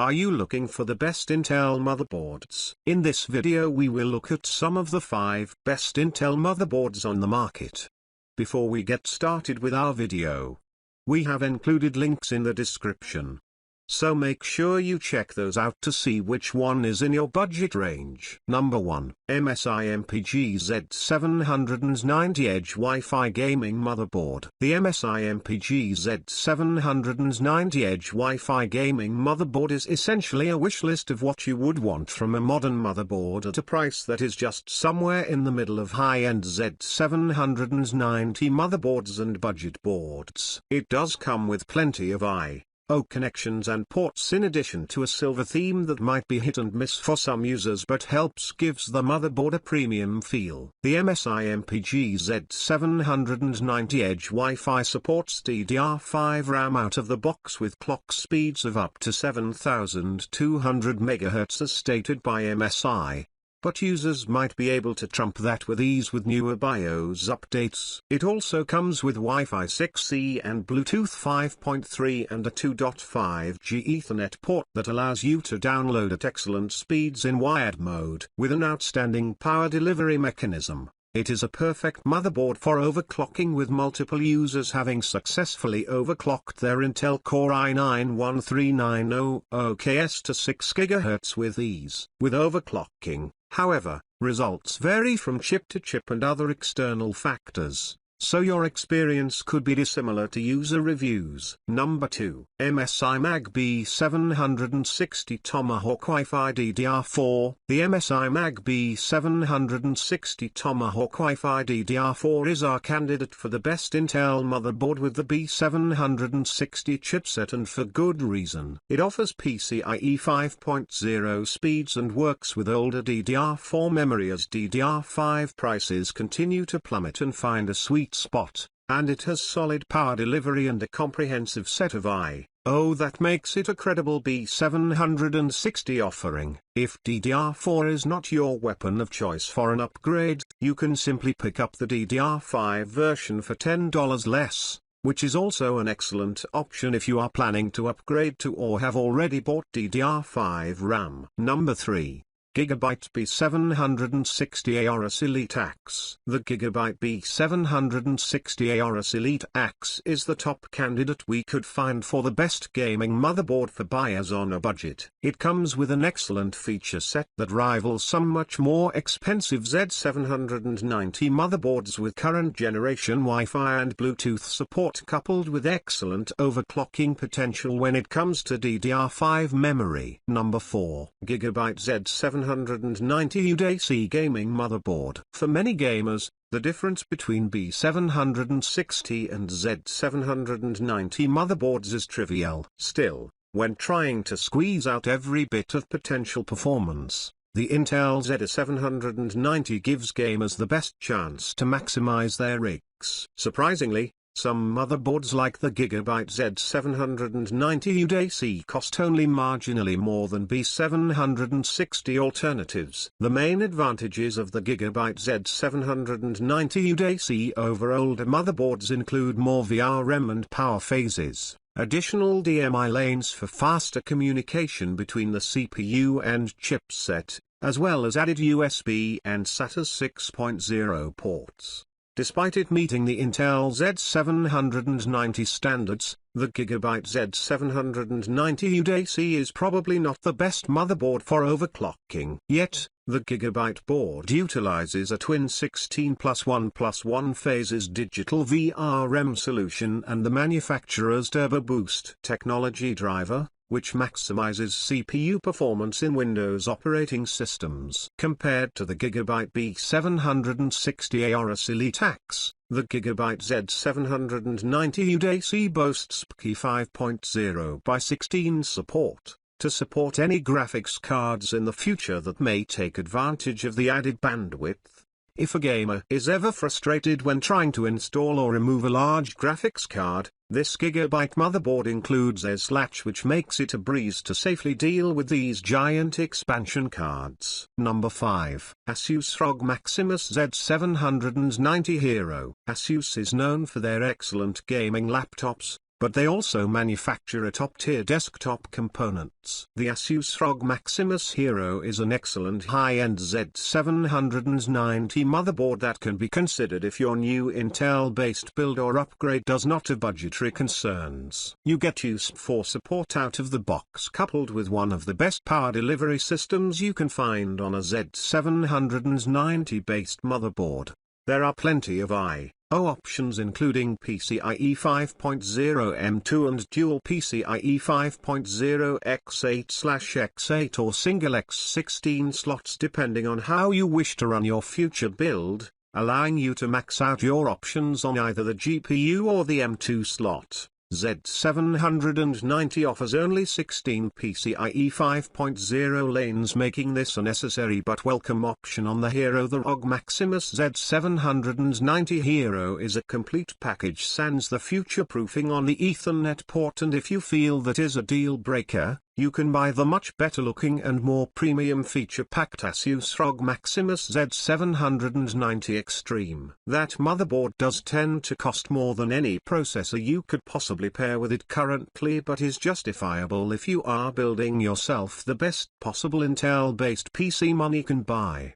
Are you looking for the best Intel motherboards? In this video we will look at some of the 5 best Intel motherboards on the market. Before we get started with our video, we have included links in the description, so make sure you check those out to see which one is in your budget range. Number 1. MSI MPG Z790 Edge Wi-Fi Gaming Motherboard. The MSI MPG Z790 Edge Wi-Fi Gaming Motherboard is essentially a wish list of what you would want from a modern motherboard at a price that is just somewhere in the middle of high-end Z790 motherboards and budget boards. It does come with plenty of I/O connections and ports in addition to a silver theme that might be hit and miss for some users but gives the motherboard a premium feel. The MSI MPG Z790 Edge Wi-Fi supports DDR5 RAM out of the box with clock speeds of up to 7200 MHz as stated by MSI. But users might be able to trump that with ease with newer BIOS updates. It also comes with Wi-Fi 6E and Bluetooth 5.3 and a 2.5G Ethernet port that allows you to download at excellent speeds in wired mode. With an outstanding power delivery mechanism, it is a perfect motherboard for overclocking, with multiple users having successfully overclocked their Intel Core i9-13900KS to 6 GHz with ease. With overclocking, however, results vary from chip to chip and other external factors, so your experience could be dissimilar to user reviews. Number 2. MSI Mag B760 Tomahawk Wi-Fi DDR4. The MSI Mag B760 Tomahawk Wi-Fi DDR4 is our candidate for the best Intel motherboard with the B760 chipset, and for good reason. It offers PCIe 5.0 speeds and works with older DDR4 memory as DDR5 prices continue to plummet and find a sweet spot, and it has solid power delivery and a comprehensive set of I/O that makes it a credible B760 offering. If DDR4 is not your weapon of choice for an upgrade, you can simply pick up the DDR5 version for $10 less, which is also an excellent option if you are planning to upgrade to or have already bought DDR5 RAM. Number 3. GIGABYTE B760 AORUS Elite Axe. The GIGABYTE B760 AORUS Elite Axe is the top candidate we could find for the best gaming motherboard for buyers on a budget. It comes with an excellent feature set that rivals some much more expensive Z790 motherboards with current generation Wi-Fi and Bluetooth support, coupled with excellent overclocking potential when it comes to DDR5 memory. Number 4. GIGABYTE Z790 UDAC Gaming Motherboard. For many gamers, the difference between B760 and Z790 motherboards is trivial. Still, when trying to squeeze out every bit of potential performance, the Intel Z790 gives gamers the best chance to maximize their rigs. Surprisingly, some motherboards like the GIGABYTE Z790 UDAC cost only marginally more than B760 alternatives. The main advantages of the GIGABYTE Z790 UDAC over older motherboards include more VRM and power phases, additional DMI lanes for faster communication between the CPU and chipset, as well as added USB and SATA 6.0 ports. Despite it meeting the Intel Z790 standards, the GIGABYTE Z790 UDAC is probably not the best motherboard for overclocking. Yet, the GIGABYTE board utilizes a twin 16+1+1 phases digital VRM solution and the manufacturer's Turbo Boost technology driver, which maximizes CPU performance in Windows operating systems. Compared to the GIGABYTE B760 AORUS Elite Axe, the GIGABYTE Z790 UDAC boasts PCIe 5.0x16 support, to support any graphics cards in the future that may take advantage of the added bandwidth. If a gamer is ever frustrated when trying to install or remove a large graphics card, this GIGABYTE motherboard includes a latch which makes it a breeze to safely deal with these giant expansion cards. Number 5. ASUS ROG Maximus Z790 Hero. ASUS is known for their excellent gaming laptops, but they also manufacture a top-tier desktop components. The ASUS ROG Maximus Hero is an excellent high-end Z790 motherboard that can be considered if your new Intel-based build or upgrade does not have budgetary concerns. You get used for support out of the box coupled with one of the best power delivery systems you can find on a Z790-based motherboard. There are plenty of I/O options including PCIe 5.0 M2 and dual PCIe 5.0 X8/X8 or single X16 slots depending on how you wish to run your future build, allowing you to max out your options on either the GPU or the M2 slot. Z790 offers only 16 PCIe 5.0 lanes, making this a necessary but welcome option on the Hero. The ROG Maximus Z790 Hero is a complete package sans the future-proofing on the Ethernet port, and if you feel that is a deal breaker, you can buy the much better looking and more premium feature-packed ASUS ROG Maximus Z790 Extreme. That motherboard does tend to cost more than any processor you could possibly pair with it currently, but is justifiable if you are building yourself the best possible Intel-based PC money can buy.